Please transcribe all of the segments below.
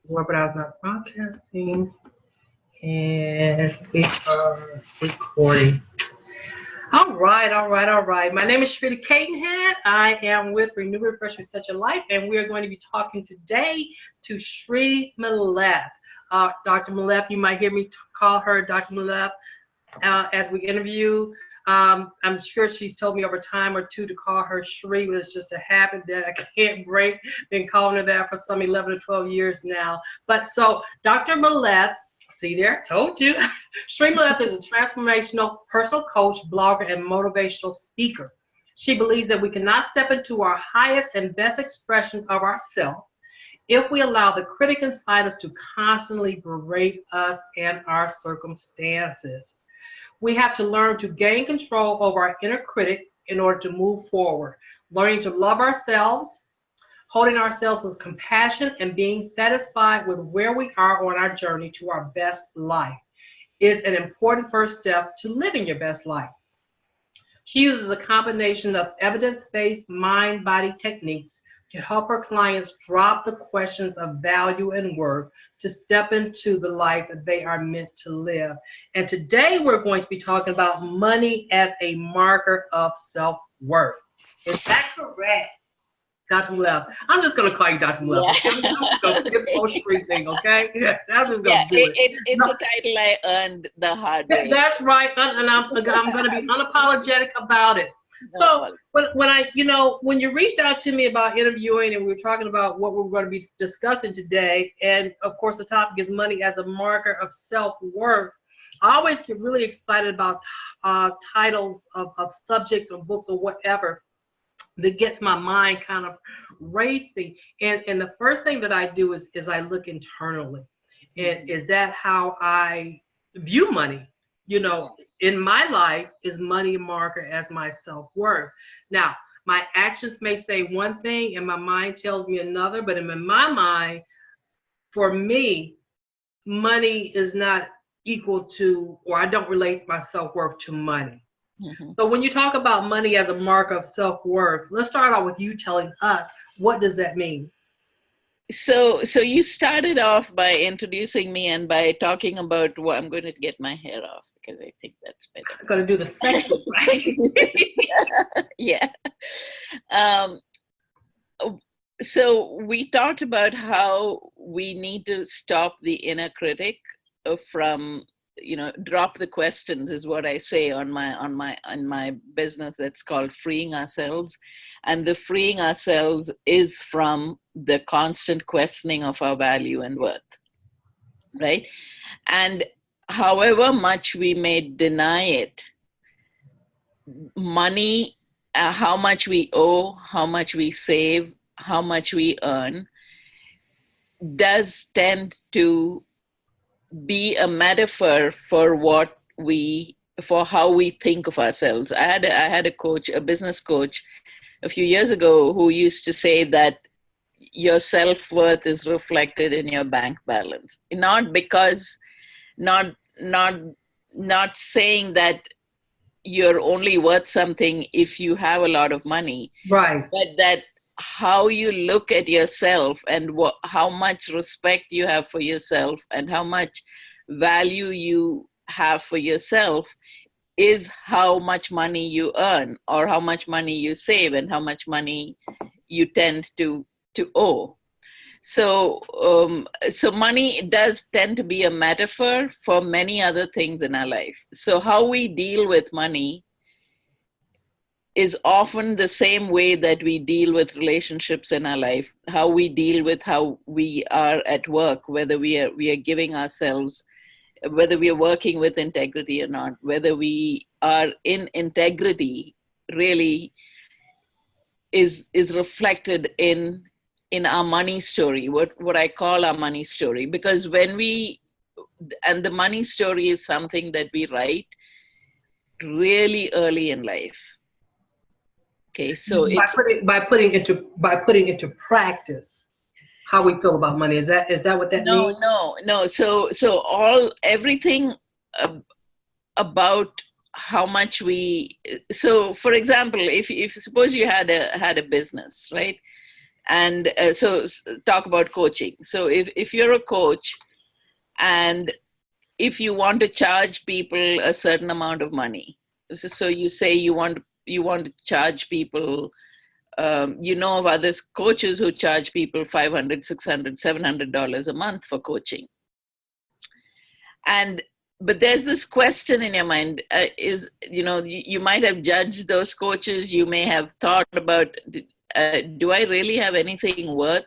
But I was not broadcasting, and we are recording. All right, all right, all right. My name is Sree Cadenhead. I am with Renew Refresh Reset Your Life, and we are going to be talking today to Sree Meleth. Dr. Meleth, you might hear me call her Dr. Meleth as we interview. I'm sure she's told me over time or two to call her Sree, but it's just a habit that I can't break. Been calling her that for some 11 or 12 years now. But so, Dr. Meleth, see there, told you. Sree Meleth is a transformational personal coach, blogger, and motivational speaker. She believes that we cannot step into our highest and best expression of ourselves if we allow the critic inside us to constantly berate us and our circumstances. We have to learn to gain control over our inner critic in order to move forward, learning to love ourselves, holding ourselves with compassion, and being satisfied with where we are on our journey to our best life is an important first step to living your best life. She uses a combination of evidence-based mind-body techniques to help her clients drop the questions of value and worth to step into the life that they are meant to live. And today we're going to be talking about money as a marker of self-worth. Is that correct? Dr. Love. I'm just going to call you Dr. Love, Yeah. okay? I'm just going to skip the whole street thing, okay? Yeah, I'm just going Yeah, to do it. it's a title I earned the hard way. That's right, and I'm going to be unapologetic about it. No So apology. when you reached out to me about interviewing, and we were talking about what we were going to be discussing today, and of course the topic is money as a marker of self-worth. I always get really excited about titles of subjects or books or whatever that gets my mind kind of racing. And the first thing that I do is I look internally. And is that how I view money? In my life, is money a marker as my self-worth? Now, my actions may say one thing and my mind tells me another, but in my mind, for me, money is not equal to, or I don't relate my self-worth to money. Mhm. So when you talk about money as a mark of self-worth, let's start out with you telling us, what does that mean? So you started off by introducing me and by talking about what I'm going to get my hair off because I think that's I'm going to do the sexy, right? better. Yeah. Um, so we talked about how we need to stop the inner critic from, drop the questions is what I say on my business that's called Freeing Ourselves. And the freeing ourselves is from the constant questioning of our value and worth, right? And however much we may deny it, money, how much we owe, how much we save, how much we earn, does tend to be a metaphor for for how we think of ourselves. I had a coach, a business coach, a few years ago who used to say that your self-worth is reflected in your bank balance. Not because, not not not saying that you're only worth something if you have a lot of money, Right. but that how you look at yourself and how much respect you have for yourself and how much value you have for yourself is how much money you earn or how much money you save and how much money you tend to owe. So money does tend to be a metaphor for many other things in our life. So how we deal with money is often the same way that we deal with relationships in our life, how we deal with how we are at work, whether we are giving ourselves, whether we are working with integrity or not, whether we are in integrity really is reflected in our money story, what I call our money story. Because and the money story is something that we write really early in life. Okay, so By it's putting into practice how we feel about money. Is that what that no, means? no, no. So everything about how much we. So, for example, if suppose you had a business, right? And talk about coaching. So if you're a coach, and if you want to charge people a certain amount of money, so you say you want to charge people, you know of other coaches who charge people $500, $600, $700 a month for coaching. And but there's this question in your mind, you might have judged those coaches. You may have thought about, do I really have anything worth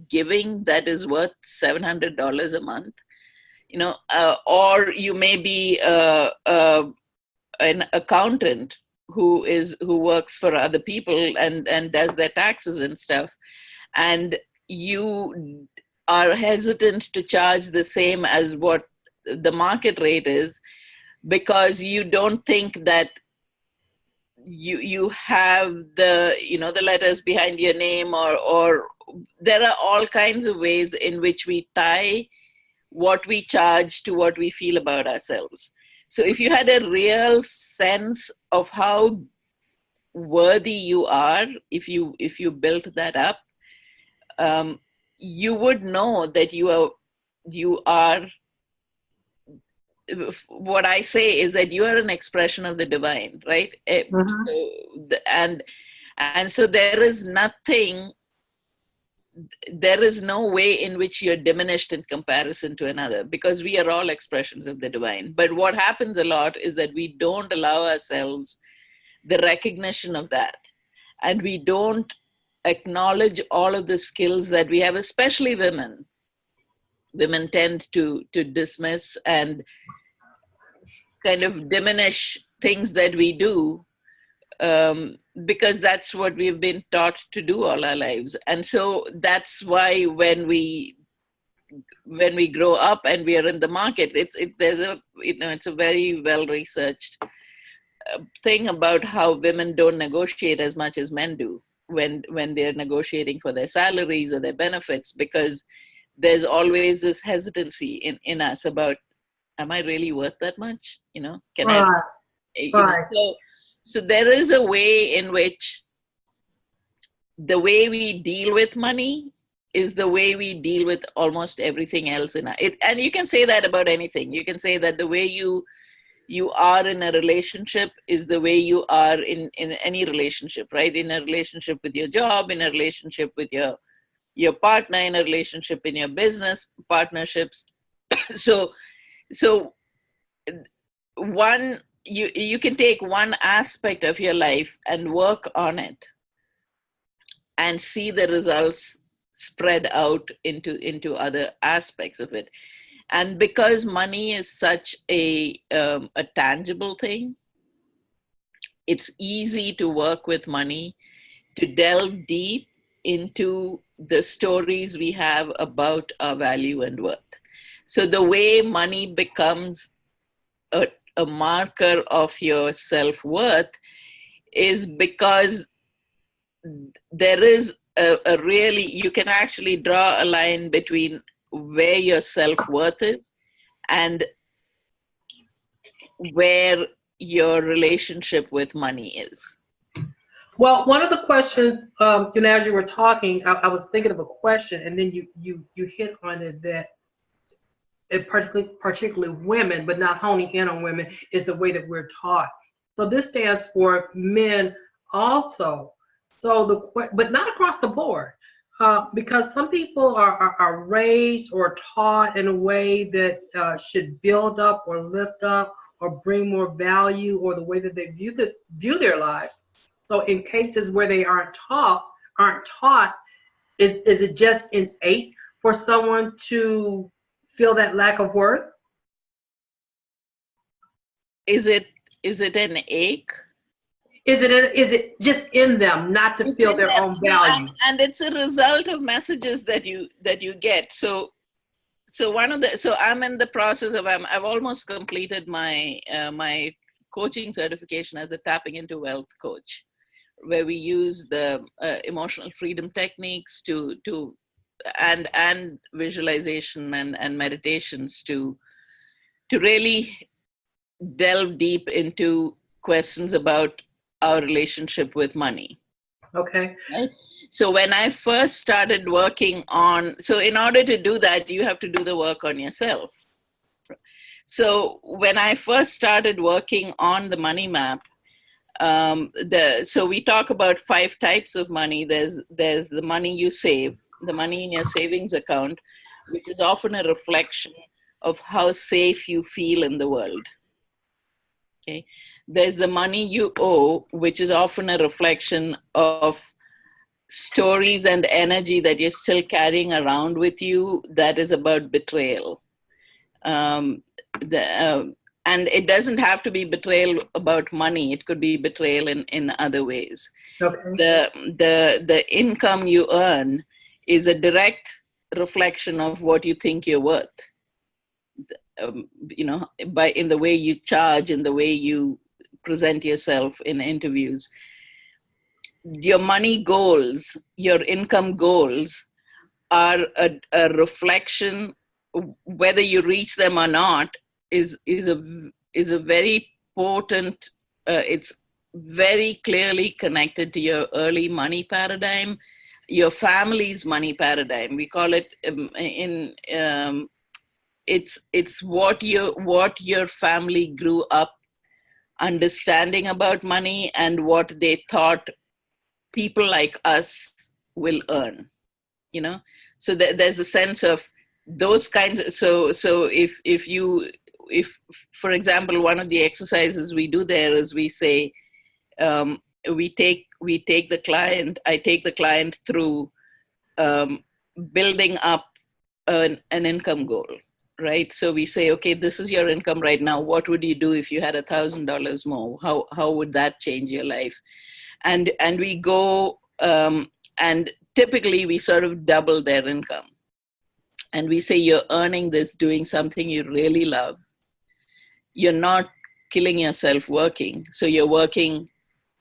giving that is worth $700 a month? Or you may be an accountant who works for other people and does their taxes and stuff, and you are hesitant to charge the same as what the market rate is, because you don't think that you have the letters behind your name, or there are all kinds of ways in which we tie what we charge to what we feel about ourselves. So if you had a real sense of how worthy you are, if you built that up, you would know that you are. What I say is that you are an expression of the divine, right? So there is no way in which you're diminished in comparison to another, because we are all expressions of the divine. But what happens a lot is that we don't allow ourselves the recognition of that, and we don't acknowledge all of the skills that we have, especially women. Women tend to dismiss and kind of diminish things that we do, because that's what we've been taught to do all our lives. And so that's why when we grow up and we are in the market, it's a very well researched thing about how women don't negotiate as much as men do when they're negotiating for their salaries or their benefits, because there's always this hesitancy in us about, am I really worth that much? So there is a way in which the way we deal with money is the way we deal with almost everything else in it. And you can say that about anything. You can say that the way you are in a relationship is the way you are in any relationship, right? In a relationship with your job, in a relationship with your partner, in a relationship in your business partnerships. So you can take one aspect of your life and work on it and see the results spread out into other aspects of it. And because money is such a tangible thing, it's easy to work with money, to delve deep into the stories we have about our value and worth. So the way money becomes a marker of your self-worth is because there is a really, you can actually draw a line between where your self-worth is and where your relationship with money is. Well, one of the questions, as you were talking, I was thinking of a question, and then you hit on it, that particularly women, but not honing in on women, is the way that we're taught. So this stands for men also. But not across the board, because some people are raised or taught in a way that should build up or lift up or bring more value, or the way that they view their lives. So in cases where they aren't taught, is it just innate for someone to feel that lack of worth? Is it an ache? Is it just in them not to feel their own value? And it's a result of messages that you get. So I'm in the process of, I've almost completed my my coaching certification as a tapping into wealth coach, where we use the emotional freedom techniques and visualization and meditations to really delve deep into questions about our relationship with money. Okay. Right? So when I first started working on, so in order to do that, you have to do the work on yourself. So when I first started working on the money map, so we talk about 5 types of money. There's the money you save, the money in your savings account, which is often a reflection of how safe you feel in the world. Okay. There's the money you owe, which is often a reflection of stories and energy that you're still carrying around with you that is about betrayal. Um, the, and it doesn't have to be betrayal about money. It could be betrayal in other ways. Okay. The income you earn is a direct reflection of what you think you're worth. By in the way you charge, in the way you present yourself in interviews. Your money goals, your income goals are a reflection. Whether you reach them or not is a very potent. It's very clearly connected to your early money paradigm, your family's money paradigm. We call it it's what your family grew up understanding about money and what they thought people like us will earn, you know. So there's a sense of those kinds of, so if for example, one of the exercises we do there is we say, we take the client I take the client through building up an income goal, right? So we say, okay, this is your income right now. What would you do if you had $1,000 more? How would that change your life? And we go, and typically we sort of double their income. And we say, you're earning this doing something you really love. You're not killing yourself working. So you're working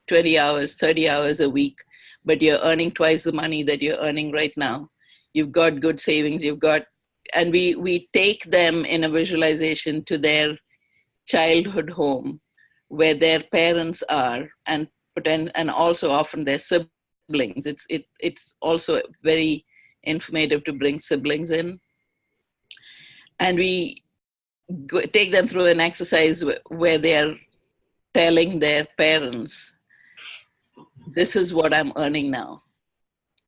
20 hours, 30 hours a week, but you're earning twice the money that you're earning right now. You've got good savings, and we take them in a visualization to their childhood home where their parents are, and also often their siblings. It's also very informative to bring siblings in. And we take them through an exercise where they're telling their parents, this is what I'm earning now.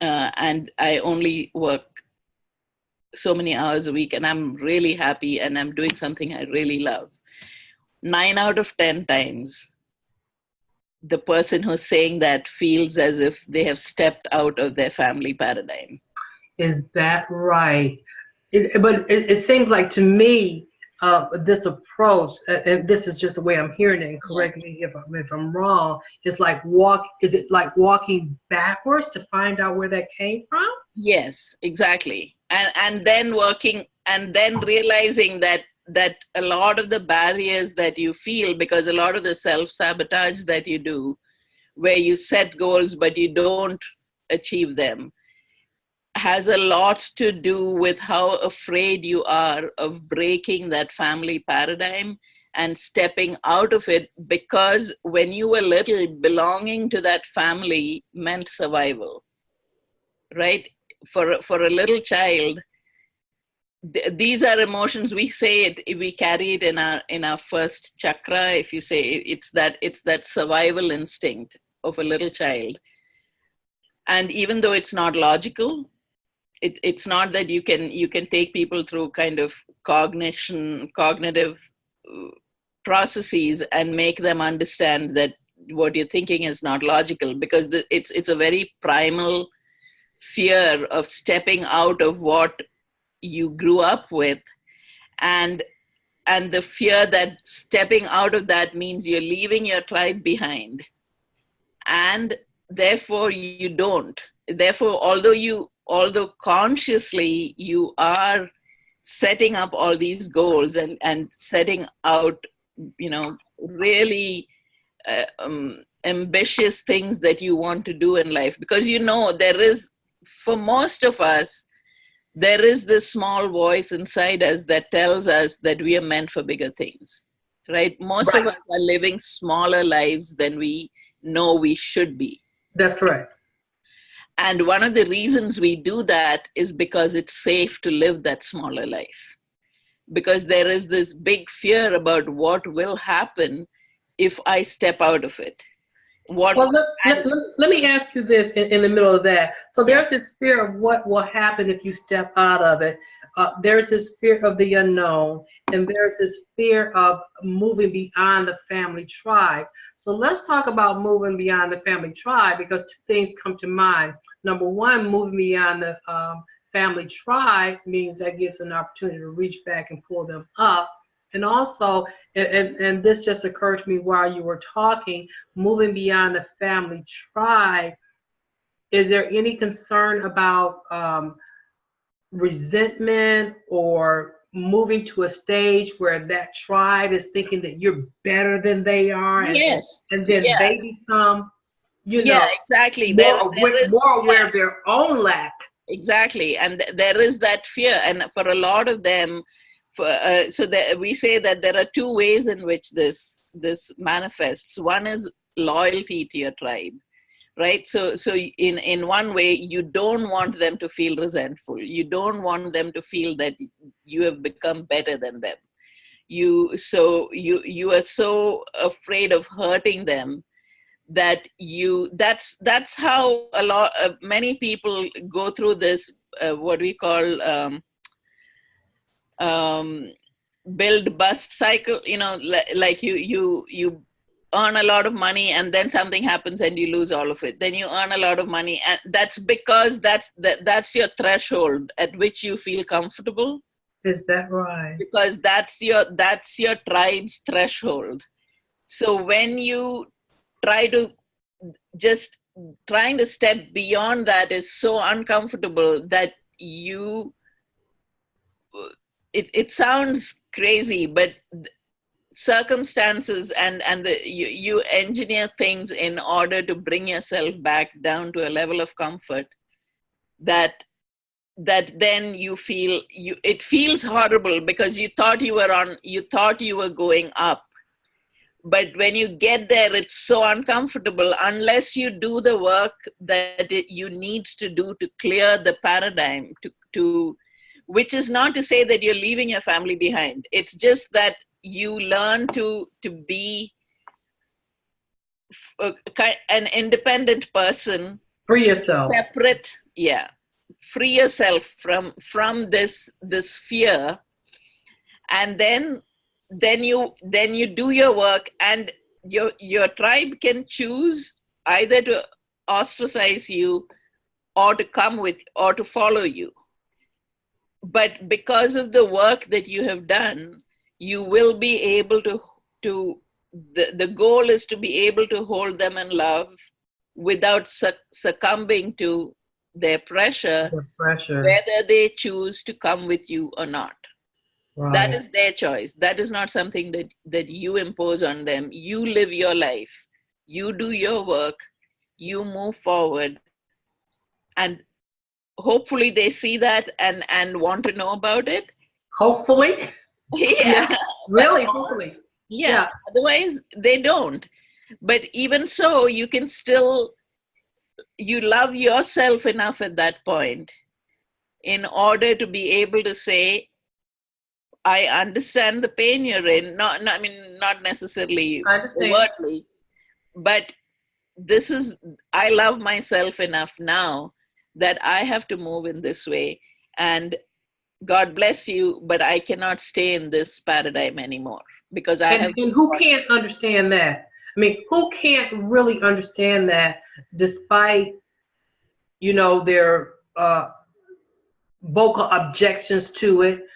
And I only work so many hours a week, and I'm really happy, and I'm doing something I really love. 9 out of 10 times, the person who's saying that feels as if they have stepped out of their family paradigm. Is that right? It seems like to me, this approach, and this is just the way I'm hearing it, and correct me if I'm wrong, is it like walking backwards to find out where that came from? Yes, exactly. And then working, and then realizing that a lot of the barriers that you feel, because a lot of the self-sabotage that you do, where you set goals but you don't achieve them, has a lot to do with how afraid you are of breaking that family paradigm and stepping out of it, because when you were little, belonging to that family meant survival, right? For a little child, these are emotions. We say it, we carry it in our first chakra. If you say it's that survival instinct of a little child. And even though it's not logical, it's not that you can take people through kind of cognitive processes and make them understand that what you're thinking is not logical, because it's a very primal fear of stepping out of what you grew up with, and the fear that stepping out of that means you're leaving your tribe behind, and therefore you don't. Therefore, although consciously you are setting up all these goals and setting out, really ambitious things that you want to do in life, because there is, for most of us, there is this small voice inside us that tells us that we are meant for bigger things, right? Most of us are living smaller lives than we know we should be. That's correct. And one of the reasons we do that is because it's safe to live that smaller life. Because there is this big fear about what will happen if I step out of it. Well, let me ask you this in the middle of that. So Yeah. there's this fear of what will happen if you step out of it. There's this fear of the unknown, and there's this fear of moving beyond the family tribe. So let's talk about moving beyond the family tribe, because two things come to mind. Number one, moving beyond the family tribe means that gives an opportunity to reach back and pull them up. And also, and this just occurred to me while you were talking, moving beyond the family tribe, is there any concern about resentment or moving to a stage where that tribe is thinking that you're better than they are, Yes. and then Yeah. they become, Yeah, exactly. more aware of their own lack? Exactly. And there is that fear. And for a lot of them, we say that there are two ways in which this manifests. One is loyalty to your tribe, right? So in one way, you don't want them to feel resentful. You don't want them to feel that you have become better than them. You are so afraid of hurting them that that's how a lot many people go through this what we call build bust cycle. Like you earn a lot of money and then something happens and you lose all of it. Then you earn a lot of money, and that's because that's your threshold at which you feel comfortable. Is that right? Because that's your tribe's threshold. So when you just trying to step beyond that is so uncomfortable that it sounds crazy, but circumstances and you engineer things in order to bring yourself back down to a level of comfort that then you feel it feels horrible because you thought you were going up. But when you get there, it's so uncomfortable unless you do the work that you need to do to clear the paradigm, to which is not to say that you're leaving your family behind. It's just that you learn to be an independent person. Free yourself. Separate, yeah. Free yourself from this fear, and then you do your work, and your tribe can choose either to ostracize you or to come with or to follow you. But because of the work that you have done, you will be able to the goal is to be able to hold them in love without succumbing to their pressure, whether they choose to come with you or not. Right. That is their choice. That is not something that you impose on them. You live your life. You do your work. You move forward. And hopefully they see that and want to know about it. Hopefully? Yeah. Really, hopefully. Yeah. Otherwise, they don't. But even so, you can still, you love yourself enough at that point in order to be able to say, I understand the pain you're in. Not necessarily overtly, but I love myself enough now that I have to move in this way. And God bless you, but I cannot stay in this paradigm anymore because And who can't understand that? I mean, who can't really understand that despite, their vocal objections to it,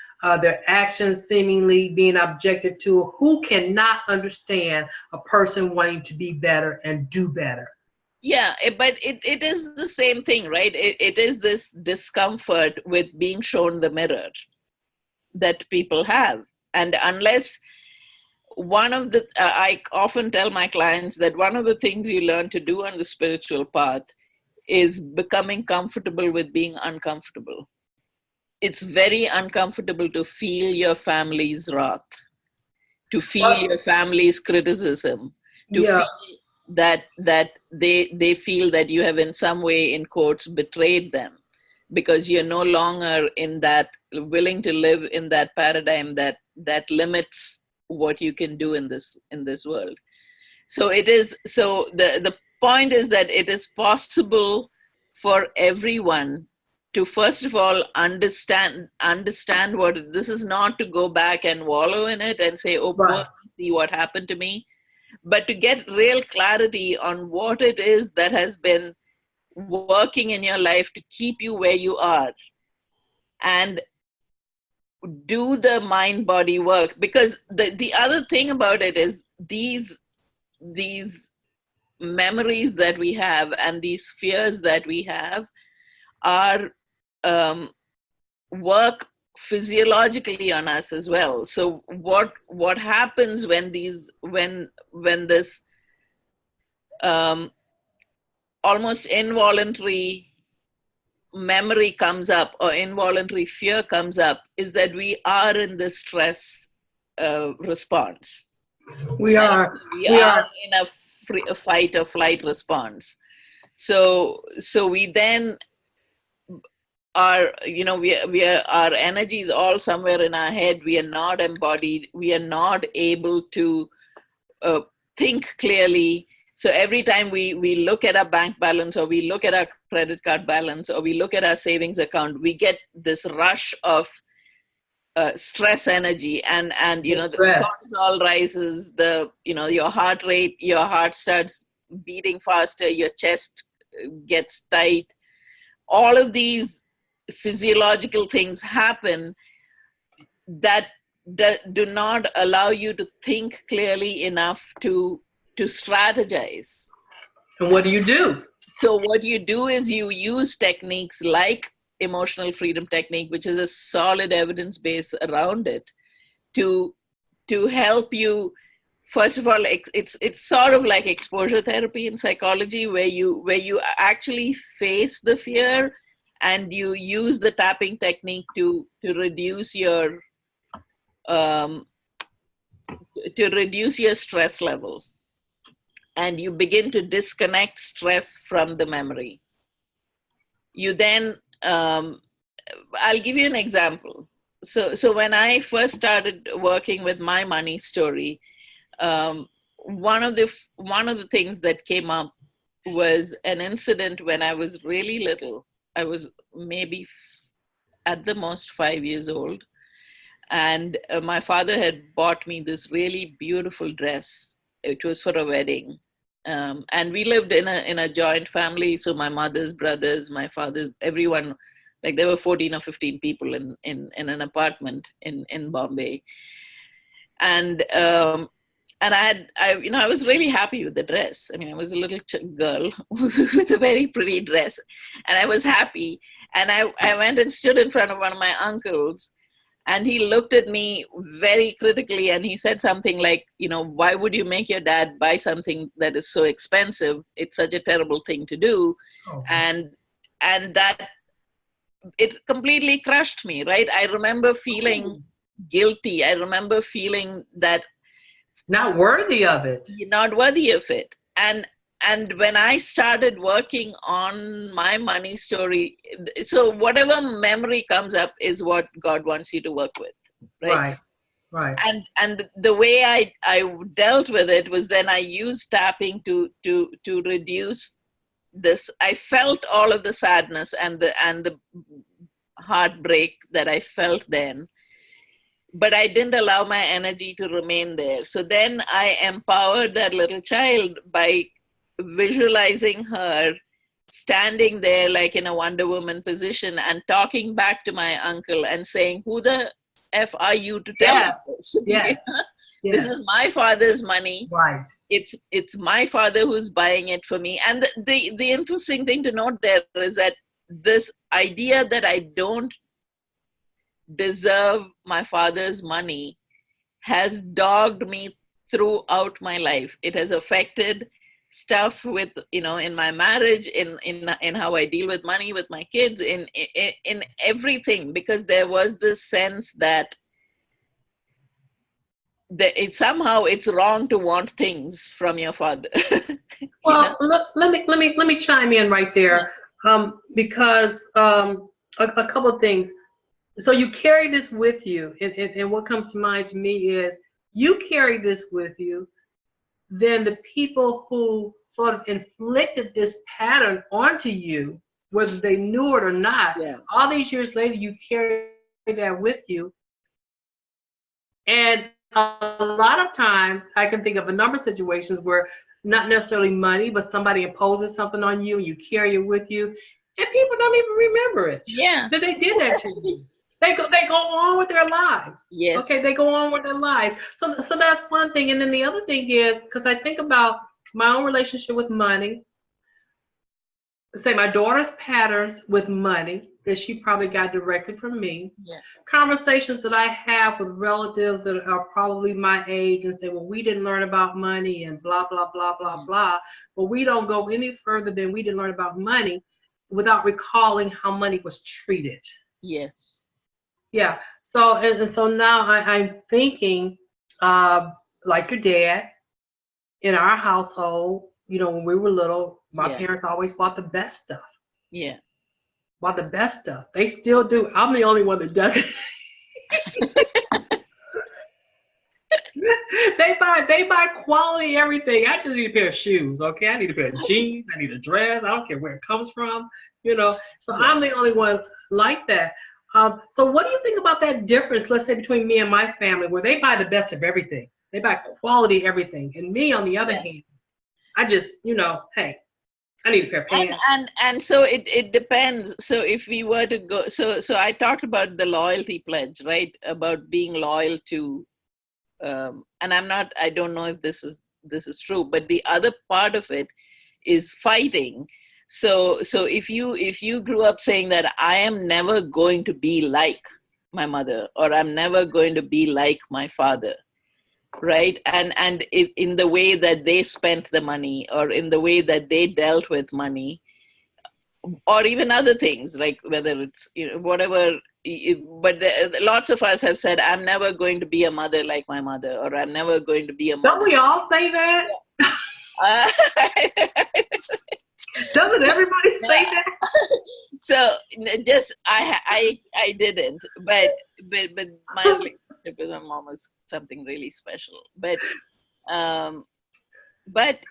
their actions seemingly being objected to? Who cannot understand a person wanting to be better and do better? Yeah, but it is the same thing, right? It is this discomfort with being shown the mirror that people have. And unless I often tell my clients that one of the things you learn to do on the spiritual path is becoming comfortable with being uncomfortable. It's very uncomfortable to feel your family's wrath, to feel your family's criticism, to feel that they feel that you have in some way, in quotes, betrayed them, because you're no longer in that, willing to live in that paradigm that limits what you can do in this world. So the point is that it is possible for everyone to, first of all, understand what this is. Not to go back and wallow in it and say, oh, poor, Right. see what happened to me, but to get real clarity on what it is that has been working in your life to keep you where you are, and do the mind body work. Because the other thing about it is these memories that we have and these fears that we have are work physiologically on us as well. So what happens when this almost involuntary memory comes up, or involuntary fear comes up, is that we are in the stress response. We are. We We are are. in a fight or flight response. So we then are, our energy is all somewhere in our head. We are not embodied. We are not able to think clearly. So every time we look at our bank balance, or we look at our credit card balance, or we look at our savings account, we get this rush of stress energy, and the Stress. cortisol rises, your heart starts beating faster, your chest gets tight. All of these physiological things happen that do not allow you to think clearly enough to strategize. And what do you do? So what you do is you use techniques like emotional freedom technique, which is a solid evidence base around it, to help you. First of all, it's sort of like exposure therapy in psychology, where you actually face the fear, and you use the tapping technique to reduce your stress level, and you begin to disconnect stress from the memory. You then, I'll give you an example. So when I first started working with my money story, one of the things that came up was an incident when I was really little. I was maybe at the most 5 years old, and my father had bought me this really beautiful dress. It was for a wedding, and we lived in a joint family. So my mother's brothers, my father, everyone, like there were 14 or 15 people in an apartment in Bombay, and I was really happy with the dress. I mean, I was a little girl with a very pretty dress, and I was happy. And I went and stood in front of one of my uncles, and he looked at me very critically, and he said something like, why would you make your dad buy something that is so expensive? It's such a terrible thing to do. Oh. And that, it completely crushed me, right? I remember feeling guilty. I remember feeling that not worthy of it. You're not worthy of it. And when I started working on my money story, so whatever memory comes up is what God wants you to work with, right? Right. And the way I dealt with it was, then I used tapping to reduce this. I felt all of the sadness and the heartbreak that I felt then, but I didn't allow my energy to remain there. So then I empowered that little child by visualizing her standing there like in a Wonder Woman position and talking back to my uncle and saying, who the F are you to tell me this? Yeah. This is my father's money. Right. It's my father who's buying it for me. And the interesting thing to note there is that this idea that I don't deserve my father's money has dogged me throughout my life. It has affected stuff with, in my marriage, in how I deal with money with my kids, in everything, because there was this sense that somehow it's wrong to want things from your father. You know? Well, let me chime in right Yeah. there, because a couple of things. So you carry this with you, and what comes to mind to me is you carry this with you. Then the people who sort of inflicted this pattern onto you, whether they knew it or not, Yeah. all these years later, you carry that with you. And a lot of times, I can think of a number of situations where not necessarily money, but somebody imposes something on you, and you carry it with you, and people don't even remember it Yeah. that they did that to you. They go on with their lives. Yes. Okay, they go on with their lives. So that's one thing. And then the other thing is, because I think about my own relationship with money, say my daughter's patterns with money that she probably got directly from me, Yeah. conversations that I have with relatives that are probably my age and say, well, we didn't learn about money and blah, blah, blah, blah, blah. But we don't go any further than we didn't learn about money without recalling how money was treated. Yes. Yeah. So now I'm thinking, uh, like your dad, in our household, when we were little, my Yeah. parents always bought the best stuff. Yeah. Bought the best stuff. They still do. I'm the only one that doesn't. They buy quality everything. I just need a pair of shoes, okay? I need a pair of jeans. I need a dress. I don't care where it comes from, So Yeah. I'm the only one like that. So what do you think about that difference, let's say, between me and my family, where they buy the best of everything? They buy quality everything. And me, on the other Yeah. hand, I just, hey, I need a pair of and pants. and so it depends. So if we were to go, so I talked about the loyalty pledge, right? About being loyal to, and I don't know if this is true, but the other part of it is fighting. So if you grew up saying that I am never going to be like my mother, or I'm never going to be like my father, right? And in the way that they spent the money, or in the way that they dealt with money, or even other things, like whether it's whatever. But lots of us have said, I'm never going to be a mother like my mother, or I'm never going to be a Don't mother. we all say that? Uh, Doesn't everybody say that? so just I didn't, but my relationship with my mom was something really special. Um but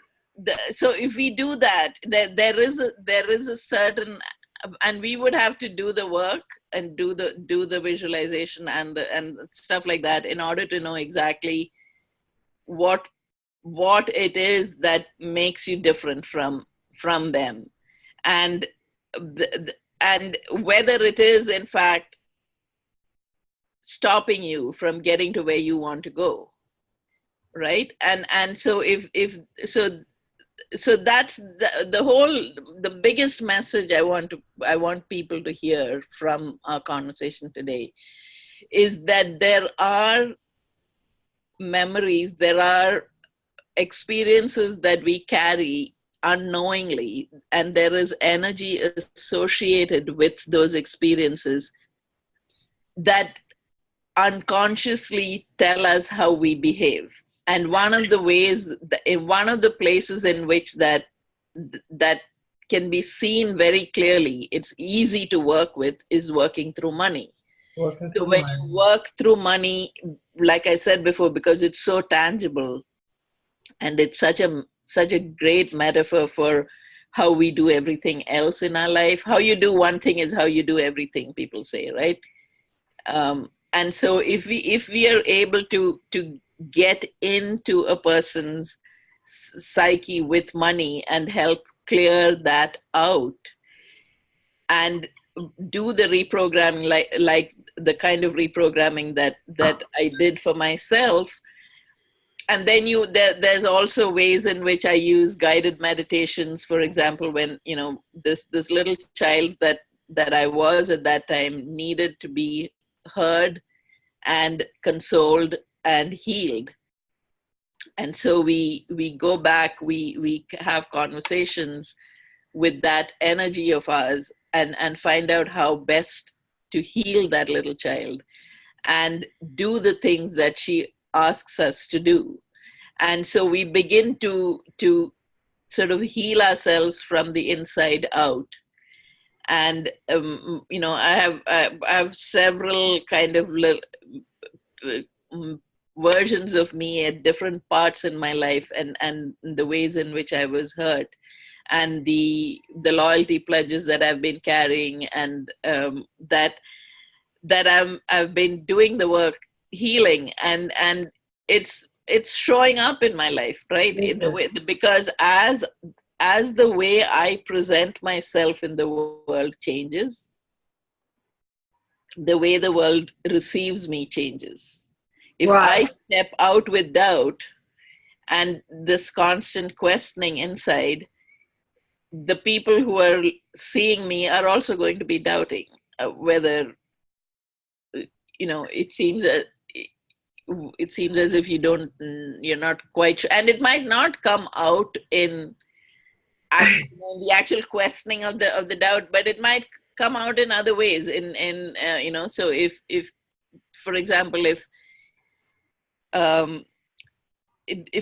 so if we do that, there is a certain, and we would have to do the work and do the visualization and stuff like that, in order to know exactly what it is that makes you different from them, and and whether it is in fact stopping you from getting to where you want to go, right? And so if so so that's the biggest message I want people to hear from our conversation today, is that there are memories, there are experiences that we carry unknowingly, and there is energy associated with those experiences that unconsciously tell us how we behave. And one of the ways, one of the places in which that can be seen very clearly, it's easy to work with, is working through money. Working So through when money. you work through money, like I said before, because it's so tangible, and it's such a great metaphor for how we do everything else in our life. How you do one thing is how you do everything, people say, right? And so if we are able to get into a person's psyche with money and help clear that out, and do the reprogramming, like the kind of reprogramming that I did for myself. And then there's also ways in which I use guided meditations. For example, when this little child that I was at that time needed to be heard and consoled and healed. And so we go back, we have conversations with that energy of ours, and find out how best to heal that little child, and do the things that she asks us to do. And so we begin to sort of heal ourselves from the inside out. And I have several kind of versions of me at different parts in my life, and the ways in which I was hurt, and the loyalty pledges that I've been carrying, and that I've been doing the work healing, and it's showing up in my life, right? In the way, because as the way I present myself in the world changes, the way the world receives me changes. If I step out with doubt and this constant questioning inside, the people who are seeing me are also going to be doubting whether, it seems as if you're not quite sure, and it might not come out in the actual questioning of the doubt, but it might come out in other ways. So if for example, if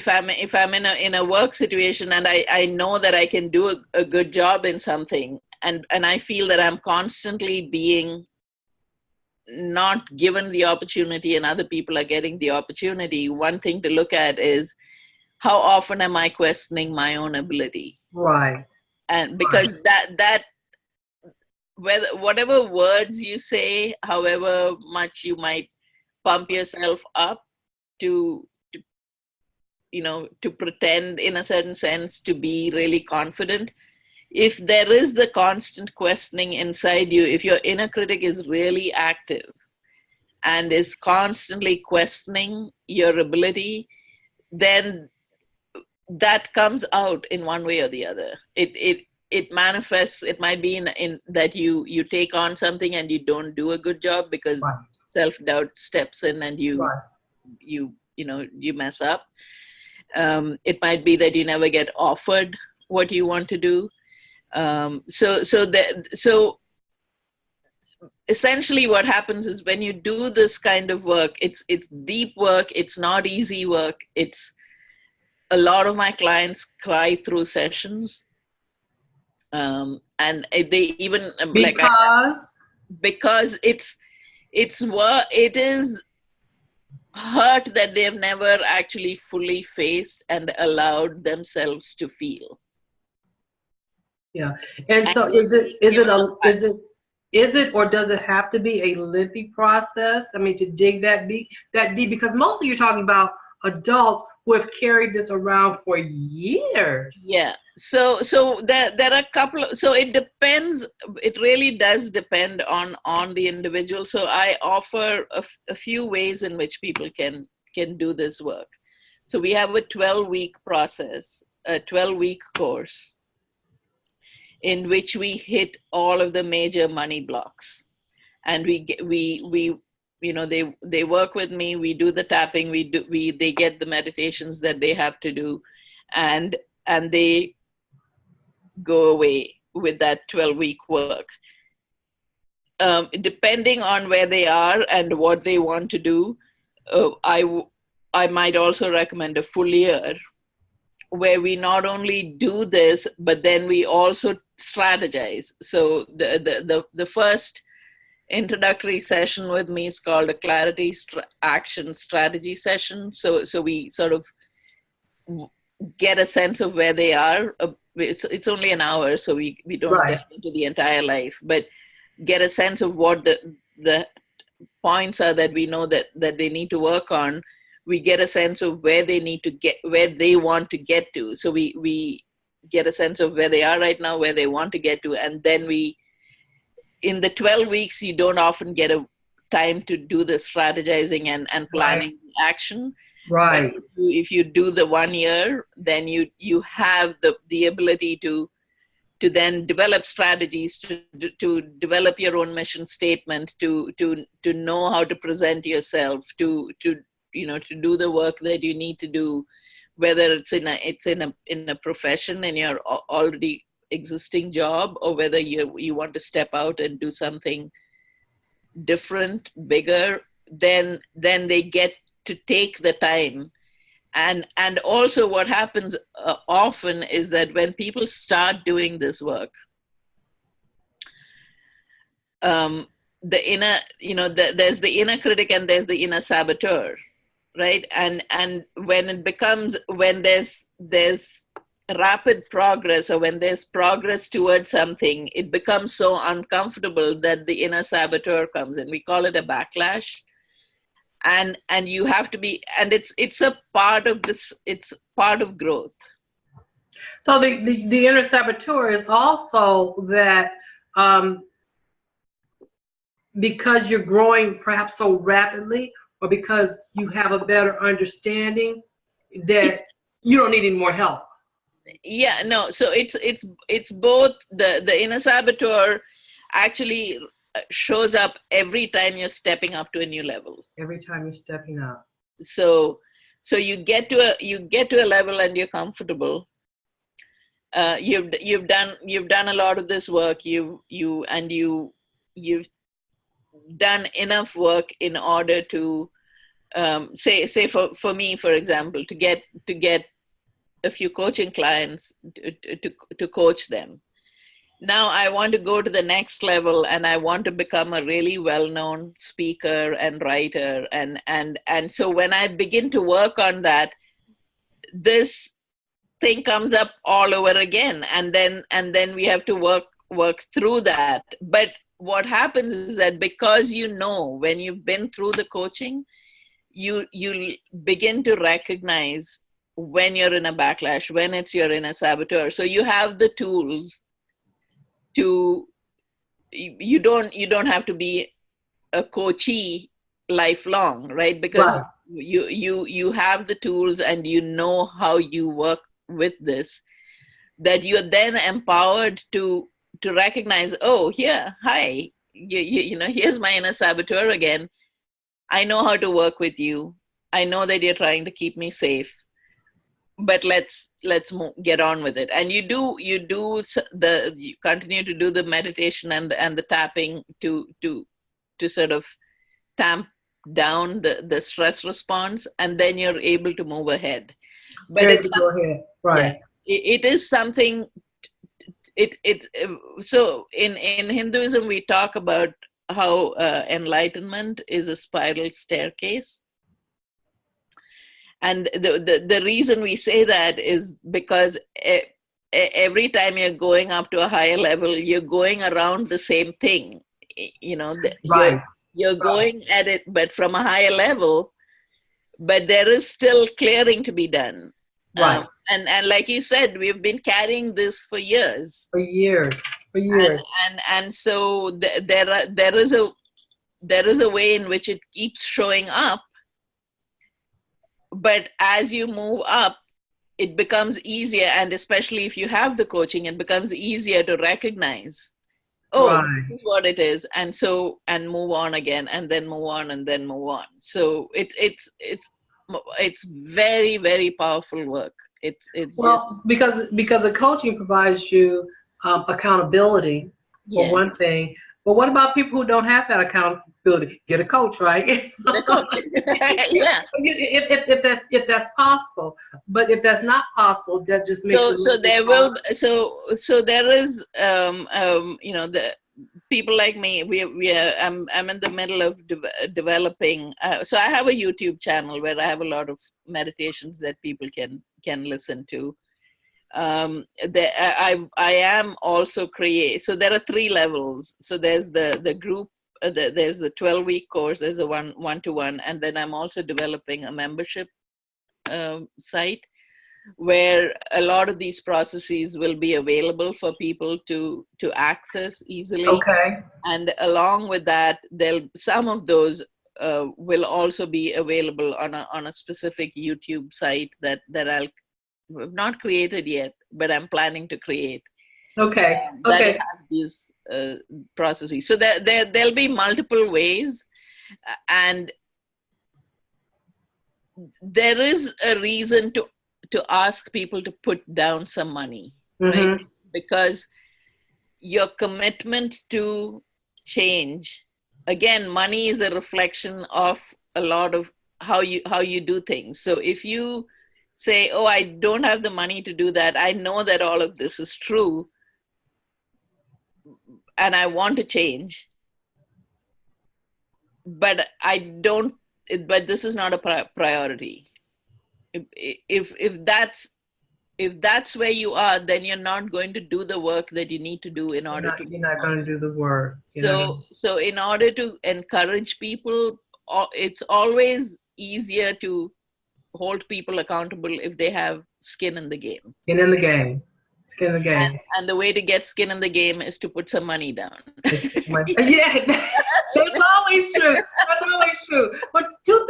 I'm in a work situation and I know that I can do a good job in something, and I feel that I'm constantly being not given the opportunity and other people are getting the opportunity, one thing to look at is how often am I questioning my own ability? Right. And because that whatever words you say, however much you might pump yourself up to pretend in a certain sense to be really confident, if there is the constant questioning inside you, if your inner critic is really active and is constantly questioning your ability, then that comes out in one way or the other. It manifests. It might be in that you take on something and you don't do a good job because self-doubt steps in and you mess up. It might be that you never get offered what you want to do. So essentially what happens is when you do this kind of work, it's deep work. It's not easy work. It's a lot of my clients cry through sessions. And they even because it is hurt that they have never actually fully faced and allowed themselves to feel. Yeah. And so is it or does it have to be a lengthy process? I mean, to dig that deep, because mostly you're talking about adults who have carried this around for years. Yeah. So there are a couple of, so it depends. It really does depend on the individual. So I offer a few ways in which people can do this work. So we have a 12-week process, a 12-week course in which we hit all of the major money blocks, and they work with me. We do the tapping. They get the meditations that they have to do, and they go away with that 12-week work. Depending on where they are and what they want to do, I might also recommend a full year where we not only do this, but then we also strategize. So the first introductory session with me is called a clarity action strategy session. So we sort of get a sense of where they are. It's only an hour, so we don't delve into the entire life, but get a sense of what the points are that we know that they need to work on. We get a sense of where they need to get, where they want to get to. So we get a sense of where they are right now, where they want to get to, and then in the 12 weeks, you don't often get a time to do the strategizing and planning action. Right. But if you do the 1 year, then you have the ability to then develop strategies, to develop your own mission statement, to know how to present yourself, to do the work that you need to do, whether it's in a profession in your already existing job, or whether you want to step out and do something different, bigger. Then they get to take the time. And also what happens often is that when people start doing this work, the inner, there's the inner critic and there's the inner saboteur, right? And when there's rapid progress, or when there's progress towards something, it becomes so uncomfortable that the inner saboteur comes in. We call it a backlash. And you have to be, and it's a part of this, it's part of growth. So the inner saboteur is also that because you're growing perhaps so rapidly, or because you have a better understanding, that you don't need any more help. Yeah, no. So it's both. The inner saboteur actually shows up every time you're stepping up to a new level. Every time you're stepping up. So you get to a level and you're comfortable. You've done a lot of this work. You've done enough work in order to say for me, for example, to get a few coaching clients to coach them. Now I want to go to the next level, and I want to become a really well-known speaker and writer. And so when I begin to work on that, this thing comes up all over again. And then we have to work through that. But what happens is that because when you've been through the coaching, you begin to recognize when you're in a backlash, when it's your inner saboteur. So you have the tools to, you don't have to be a coachee lifelong, right? Because Right. you have the tools, and you know how you work with this, that you're then empowered to recognize, oh, hi, here's my inner saboteur again. I know how to work with you. I know that you're trying to keep me safe, but let's get on with it. And you continue to do the meditation and the tapping to sort of tamp down the stress response, and then you're able to move ahead. But Go ahead. Right. Yeah, it is something. So in Hinduism, we talk about how enlightenment is a spiral staircase. And the reason we say that is because every time you're going up to a higher level, you're going around the same thing. Right. You're going at it, but from a higher level, but there is still clearing to be done. Right. And like you said, we've been carrying this for years. For years. And so there is a way in which it keeps showing up. But as you move up, it becomes easier, and especially if you have the coaching, it becomes easier to recognize, Right. This is what it is, and move on again, and then move on, and then move on. So it's very, very powerful work. It's well, just because the coaching provides you accountability for one thing. But what about people who don't have that accountability? Get a coach, right? Get a coach. Yeah. If that's possible, but if that's not possible, that just makes it. So there will. So there is. The people like me. I'm in the middle of developing. So I have a YouTube channel where I have a lot of meditations that people can listen to. I am also so there are 3 levels. So there's the group, there's the 12-week course, there's the one-to-one, and then I'm also developing a membership site where a lot of these processes will be available for people to access easily. Okay. And along with that, some of those will also be available on a specific YouTube site that I've not created yet, but I'm planning to create. Okay. That have these processes. So there'll be multiple ways, and there is a reason to ask people to put down some money, right? Because your commitment to change, again, money is a reflection of a lot of how you do things. So if you say, oh, I don't have the money to do that, I know that all of this is true and I want to change, but I don't, but this is not a priority. If that's where you are, then you're not going to do the work that you need to do in order to. You're not going to do the work. So in order to encourage people, it's always easier to hold people accountable if they have skin in the game. Skin in the game. Skin in the game. And the way to get skin in the game is to put some money down. Yeah, that's always true. That's always true. But two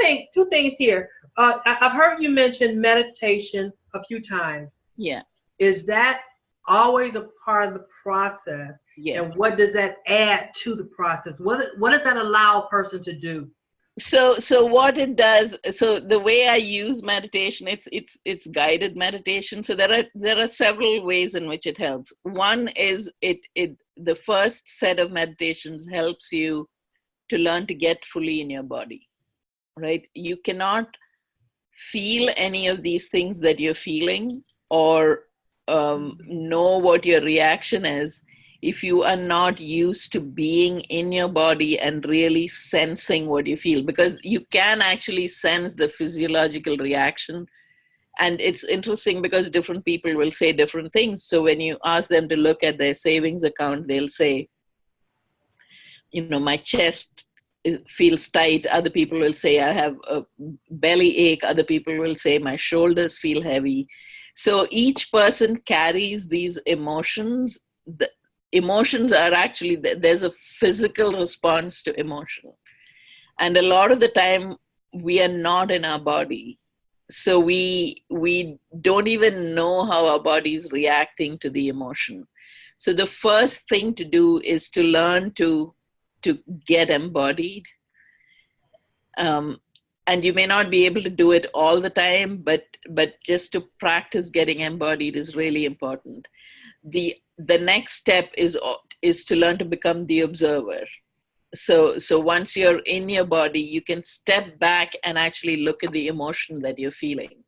things here. I've heard you mention meditation a few times. Yeah. Is that always a part of the process? Yes. And what does that add to the process? What does that allow a person to do? So what it does, so the way I use meditation, it's guided meditation. So there are several ways in which it helps. One is the first set of meditations helps you to learn to get fully in your body, right? You cannot feel any of these things that you're feeling or know what your reaction is if you are not used to being in your body and really sensing what you feel, because you can actually sense the physiological reaction. And it's interesting because different people will say different things. So when you ask them to look at their savings account, they'll say, my chest feels tight. Other people will say, I have a belly ache. Other people will say, my shoulders feel heavy. So each person carries these emotions. The emotions are actually, there's a physical response to emotion. And a lot of the time we are not in our body. So we don't even know how our body is reacting to the emotion. So the first thing to do is to learn to get embodied. And you may not be able to do it all the time, but just to practice getting embodied is really important. The next step is to learn to become the observer. So once you're in your body, you can step back and actually look at the emotion that you're feeling.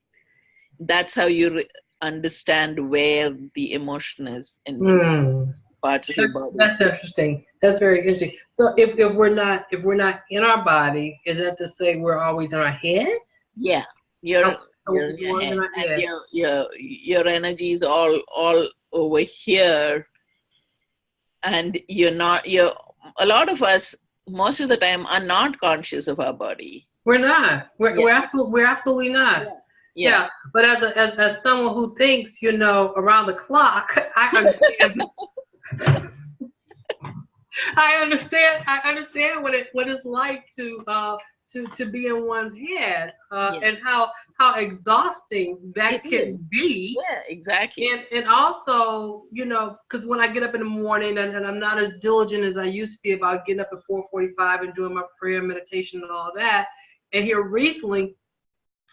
That's how you understand where the emotion is in parts of your body. That's interesting. That's very interesting. So if we're not in our body, is that to say we're always in our head? Yeah, you're in your head, and your energy is all over here, and a lot of us most of the time are not conscious of our body. We're not. We're absolutely not. Yeah. But as someone who thinks, around the clock, I understand. I understand what it's like to be in one's head, and how exhausting that can be. Yeah, exactly. And also, because when I get up in the morning and I'm not as diligent as I used to be about getting up at 4:45 and doing my prayer, meditation, and all that. And here recently,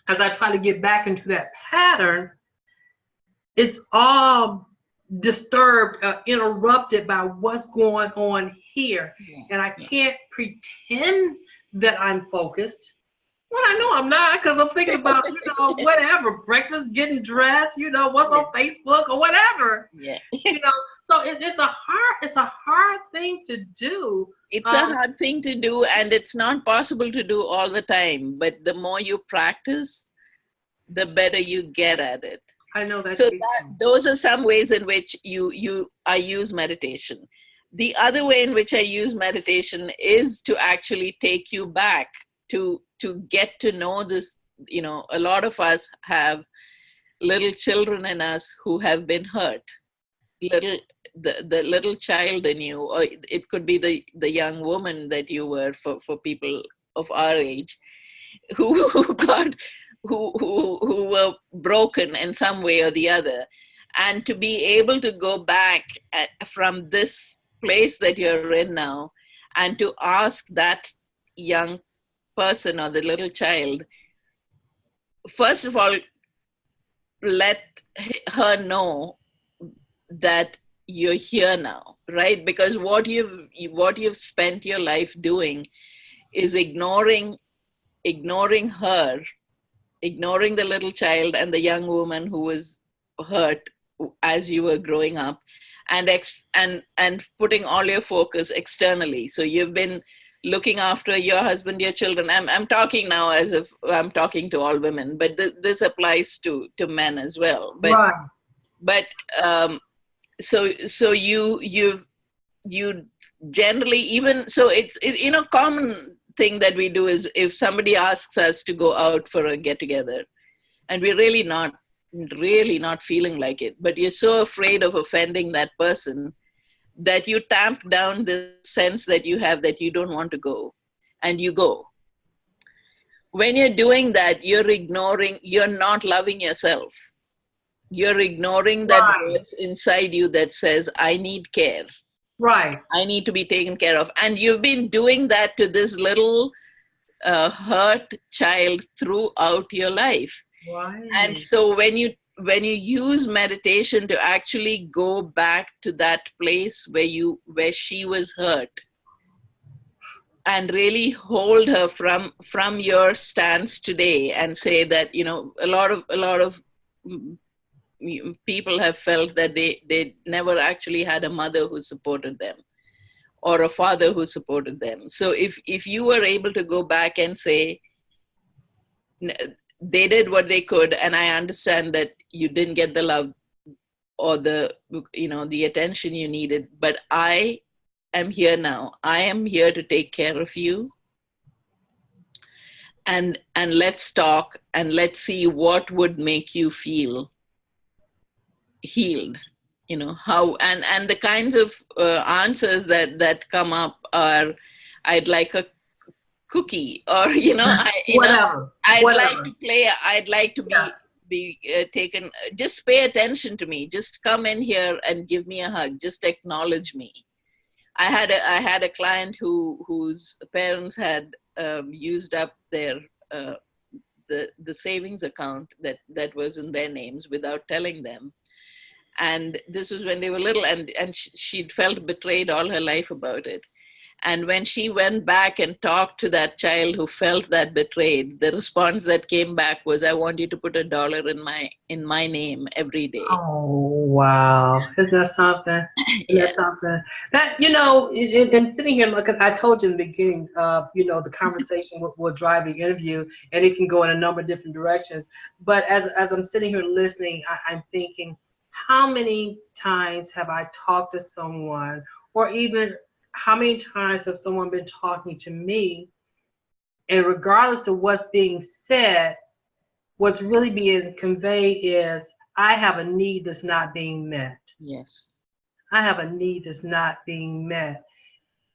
as I try to get back into that pattern, it's all disturbed, interrupted by what's going on here. And I can't pretend that I'm focused when I know I'm not, because I'm thinking about, whatever, breakfast, getting dressed, what's on Facebook or whatever. So it's a hard thing to do. It's a hard thing to do, and it's not possible to do all the time. But the more you practice, the better you get at it. I know that. So those are some ways in which I use meditation. The other way in which I use meditation is to actually take you back to get to know this. A lot of us have little children in us who have been hurt. The little child in you, or it could be the young woman that you were for people of our age, who were broken in some way or the other. And to be able to go back from this place that you're in now and to ask that young person or the little child, first of all, let her know that you're here now, right? Because what you've spent your life doing is ignoring ignoring her, ignoring the little child and the young woman who was hurt as you were growing up, and putting all your focus externally. So you've been looking after your husband, your children. I'm talking now as if I'm talking to all women, but this applies to men as well. Right. But so you generally, even so, it's common thing that we do is, if somebody asks us to go out for a get together and we're really not feeling like it, but you're so afraid of offending that person that you tamp down the sense that you have that you don't want to go, and you go. When you're doing that, you're not loving yourself. You're ignoring that voice inside you that says, I need care. Right. I need to be taken care of. And you've been doing that to this little hurt child throughout your life. Right. And so when you use meditation to actually go back to that place where she was hurt, and really hold her from your stance today, and say that, a lot of people have felt that they never actually had a mother who supported them, or a father who supported them. So if you were able to go back and say, they did what they could, and I understand that you didn't get the love or the attention you needed, but I am here now. I am here to take care of you. And let's talk, and let's see what would make you feel healed. How, and the kinds of answers that come up are, I'd like a cookie, or Whatever. I'd like to be taken. Just pay attention to me. Just come in here and give me a hug. Just acknowledge me. I had a client whose parents had used up their the savings account that was in their names without telling them. And this was when they were little, and she'd felt betrayed all her life about it. And when she went back and talked to that child who felt that betrayed, the response that came back was, I want you to put $1 in my name every day. Oh, wow. Isn't that something? Isn't that something? That, and sitting here, because I told you in the beginning, the conversation will drive the interview, and it can go in a number of different directions. But as I'm sitting here listening, I'm thinking, how many times have I talked to someone, or even how many times have someone been talking to me, and regardless of what's being said, what's really being conveyed is, I have a need that's not being met. Yes. I have a need that's not being met.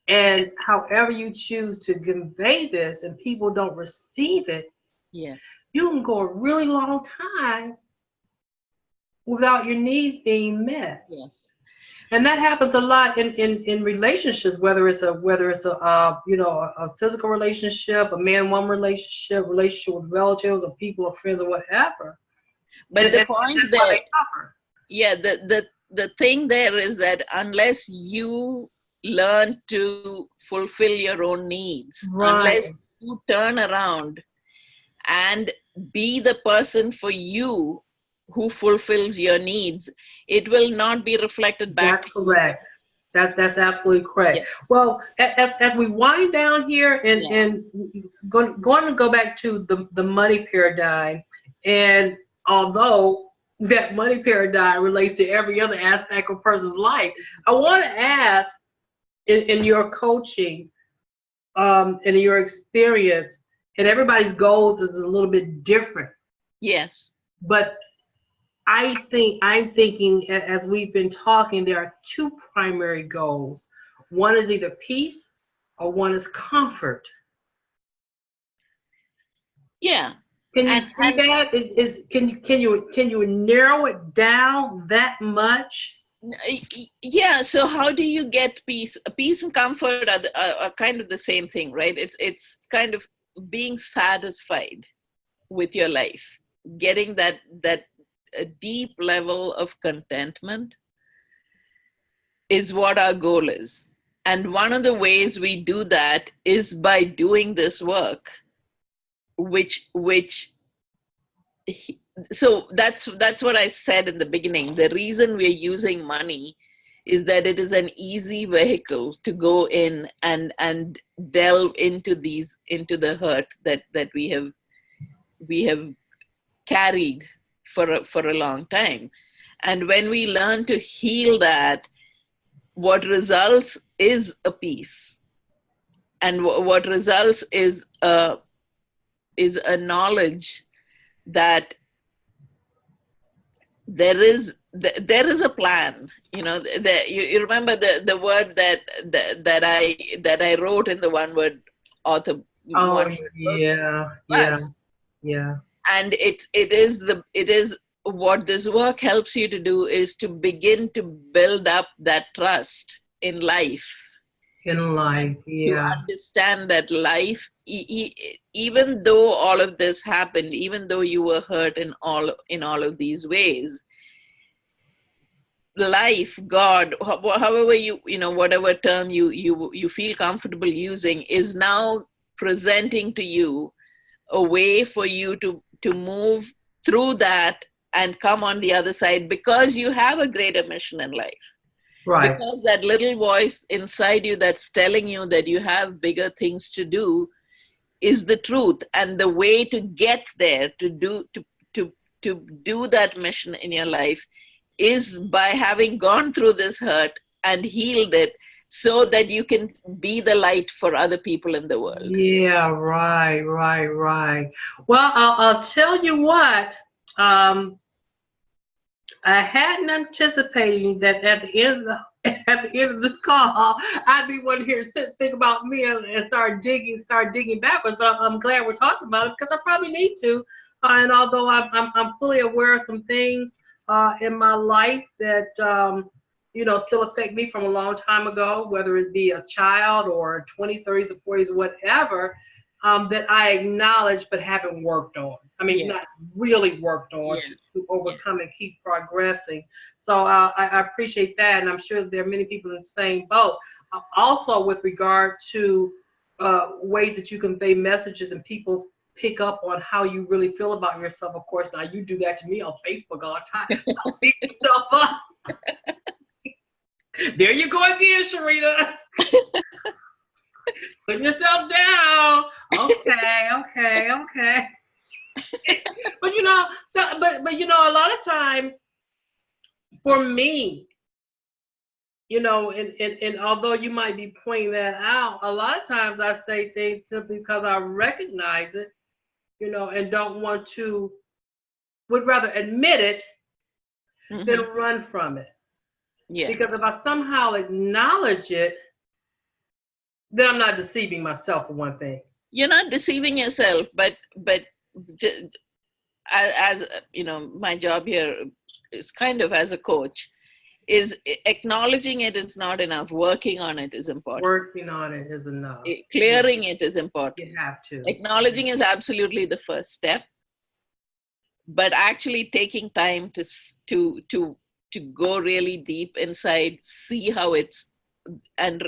And however you choose to convey this and people don't receive it, yes, you can go a really long time without your needs being met. Yes. And that happens a lot in relationships, whether it's a physical relationship, a man-woman relationship with relatives or people or friends or whatever. But the point there, the thing there is that unless you learn to fulfill your own needs, unless you turn around and be the person for you who fulfills your needs, it will not be reflected back. That's correct. That's absolutely correct. Yes. Well, as we wind down here and going to go back to the money paradigm, and although that money paradigm relates to every other aspect of a person's life, I want to ask, in your coaching, in your experience, and everybody's goals is a little bit different. Yes. But I'm thinking, as we've been talking, there are two primary goals. One is either peace or one is comfort. Yeah. Can you see that? Can you narrow it down that much? Yeah. So how do you get peace? Peace and comfort are kind of the same thing, right? It's kind of being satisfied with your life, getting that a deep level of contentment is what our goal is. And one of the ways we do that is by doing this work. which so that's what I said in the beginning. The reason we're using money is that it is an easy vehicle to go in and delve into the hurt that we have carried for a long time. And when we learn to heal that, what results is a peace, and what results is a knowledge that there is a plan. You remember the word that I wrote in the one word author. Oh, yeah, yeah, yeah. And it is what this work helps you to do is to begin to build up that trust in life. In life, To yeah. understand that life, even though all of this happened, even though you were hurt in all of these ways, life, God, however whatever term you feel comfortable using, is now presenting to you a way for you to move through that and come on the other side, because you have a greater mission in life. Right. Because that little voice inside you that's telling you that you have bigger things to do is the truth. And the way to get there, to do that mission in your life, is by having gone through this hurt and healed it, so that you can be the light for other people in the world. Yeah, right. Well, I'll tell you what. I hadn't anticipated that at the end of this call, I'd be one here to think about me and start digging backwards. But I'm glad we're talking about it, because I probably need to. And although I'm fully aware of some things in my life that still affect me from a long time ago, whether it be a child or 20s, 30s, or 40s, whatever, that I acknowledge but haven't worked on. I mean, not really worked on to overcome and keep progressing. So I appreciate that, and I'm sure there are many people in the same boat. Also, with regard to ways that you convey messages and people pick up on how you really feel about yourself. Of course, now you do that to me on Facebook all the time. I'll pick yourself up. There you go again, Sreelatha. Putting yourself down. Okay. But a lot of times for me, and although you might be pointing that out, a lot of times I say things simply because I recognize it, and don't want to, would rather admit it than run from it. Yeah. Because if I somehow acknowledge it, then I'm not deceiving myself, for one thing. You're not deceiving yourself, but as my job here is kind of as a coach, is acknowledging it is not enough. Working on it is important. Working on it is enough. Clearing it is important. You have to. Acknowledging is absolutely the first step, but actually taking time to go really deep inside, see how it's, and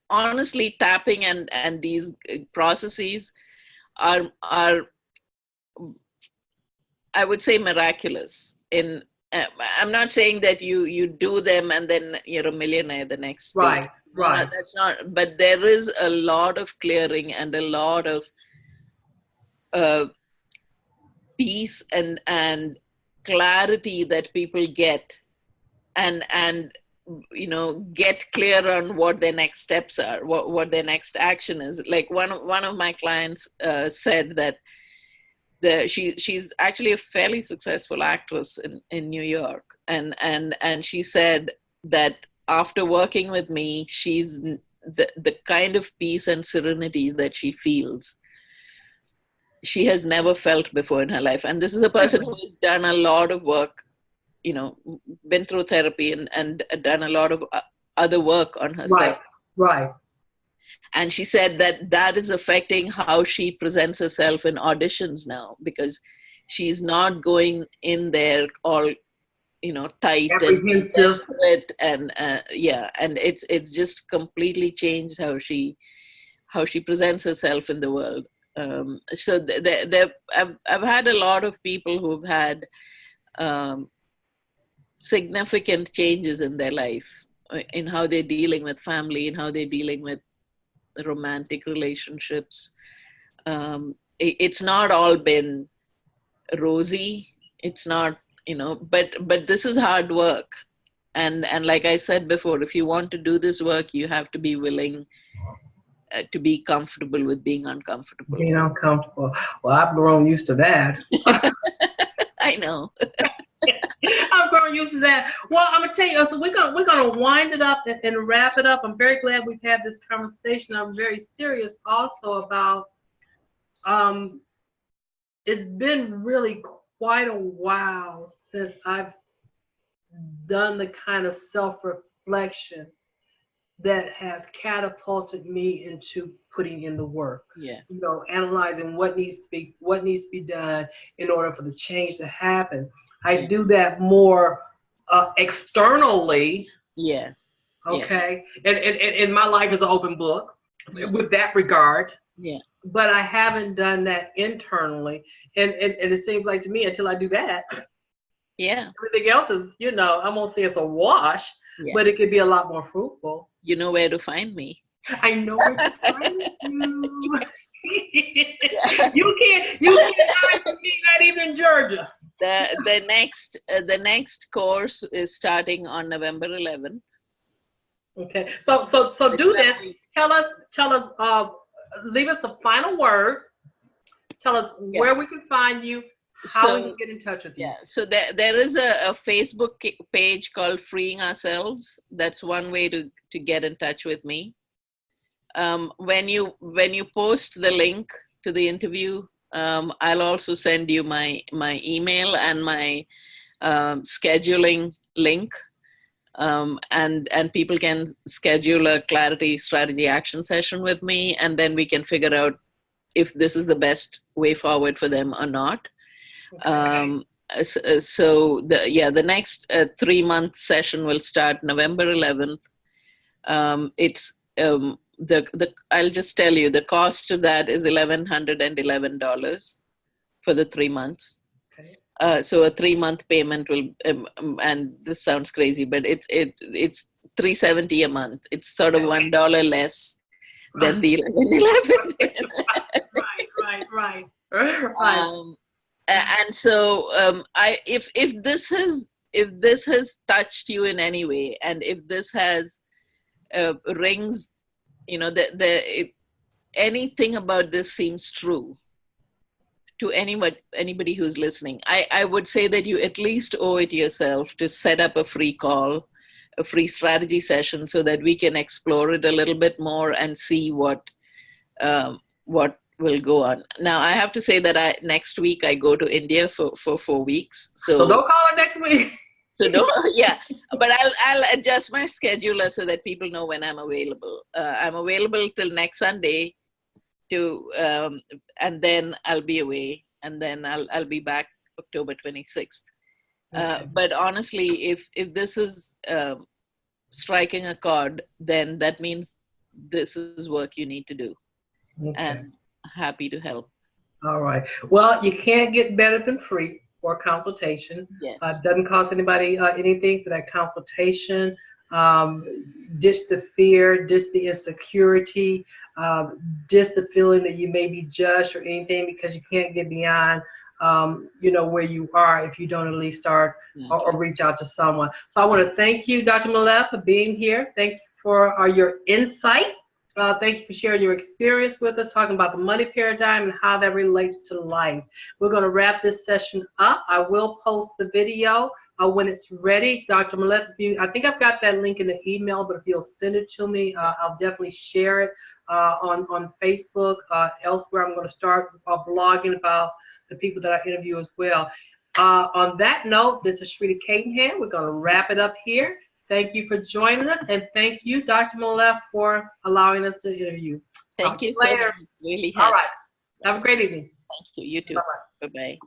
honestly, tapping and these processes are I would say miraculous. I'm not saying that you do them and then you're a millionaire the next day. Right. No, that's not. But there is a lot of clearing and a lot of peace and clarity that people get, and get clear on what their next steps are, what their next action is. Like one of my clients said that she's actually a fairly successful actress in New York, and she said that after working with me, she's the kind of peace and serenity that she feels she has never felt before in her life. And this is a person who has done a lot of work, been through therapy and done a lot of other work on herself. Right. And she said that is affecting how she presents herself in auditions now, because she's not going in there all, tight and desperate, and and it's just completely changed how she presents herself in the world. So I've had a lot of people who've had significant changes in their life, in how they're dealing with family, in how they're dealing with romantic relationships. It's not all been rosy. It's not, but this is hard work. And like I said before, if you want to do this work, you have to be willing to be comfortable with being uncomfortable. Being uncomfortable. Well, I've grown used to that. I know. I've grown used to that. Well, I'm gonna tell you. So we're gonna wind it up and wrap it up. I'm very glad we've had this conversation. I'm very serious also about. It's been really quite a while since I've done the kind of self-reflection that has catapulted me into putting in the work. Yeah. Analyzing what needs to be done in order for the change to happen. I do that more externally. Yeah. Okay. And my life is an open book with that regard. Yeah. But I haven't done that internally. And it seems like to me, until I do that, everything else is, I won't say it's a wash, but it could be a lot more fruitful. You know where to find me. I know where to find you. You can't find me, not even in Georgia. The next course is starting on November 11th. Okay. So do this. Tell us, leave us a final word. Tell us where we can find you, how we can get in touch with you. Yeah, so there is a Facebook page called Freeing Ourselves. That's one way to get in touch with me. When you post the link to the interview, I'll also send you my email and my scheduling link. And people can schedule a clarity strategy action session with me, and then we can figure out if this is the best way forward for them or not. Okay. So the next 3-month session will start November 11th. I'll just tell you, the cost of that is $1,111 for the 3 months. Okay. So a 3-month payment will, and this sounds crazy, but it's $370 a month. It's sort of $1 less than the 1111. Right. And so if this has touched you in any way, and if this has rings, anything about this seems true to anybody who's listening, I would say that you at least owe it yourself to set up a free call, a free strategy session, so that we can explore it a little bit more and see what will go on. Now, I have to say that next week I go to India for 4 weeks. So don't call it next week. So but I'll adjust my scheduler so that people know when I'm available. I'm available till next Sunday, and then I'll be away, and then I'll be back October 26th. Okay. But honestly, if this is striking a chord, then that means this is work you need to do. Okay. And happy to help. All right. Well, you can't get better than free for consultation. Yes. Doesn't cost anybody anything for that consultation. Ditch the fear, ditch the insecurity, ditch the feeling that you may be judged or anything, because you can't get beyond where you are if you don't at least start or reach out to someone. So I want to thank you, Dr. Meleth, for being here. Thank you for your insight. Thank you for sharing your experience with us, talking about the money paradigm and how that relates to life. We're going to wrap this session up. I will post the video when it's ready. Dr. Meleth, I think I've got that link in the email, but if you'll send it to me, I'll definitely share it on Facebook. Elsewhere, I'm going to start blogging about the people that I interview as well. On that note, this is Sreelatha Meleth. We're going to wrap it up here. Thank you for joining us, and thank you, Dr. Meleth, for allowing us to interview. Thank you so much. Really happy. All right. Have a great evening. Thank you. You too. Bye-bye. Bye-bye.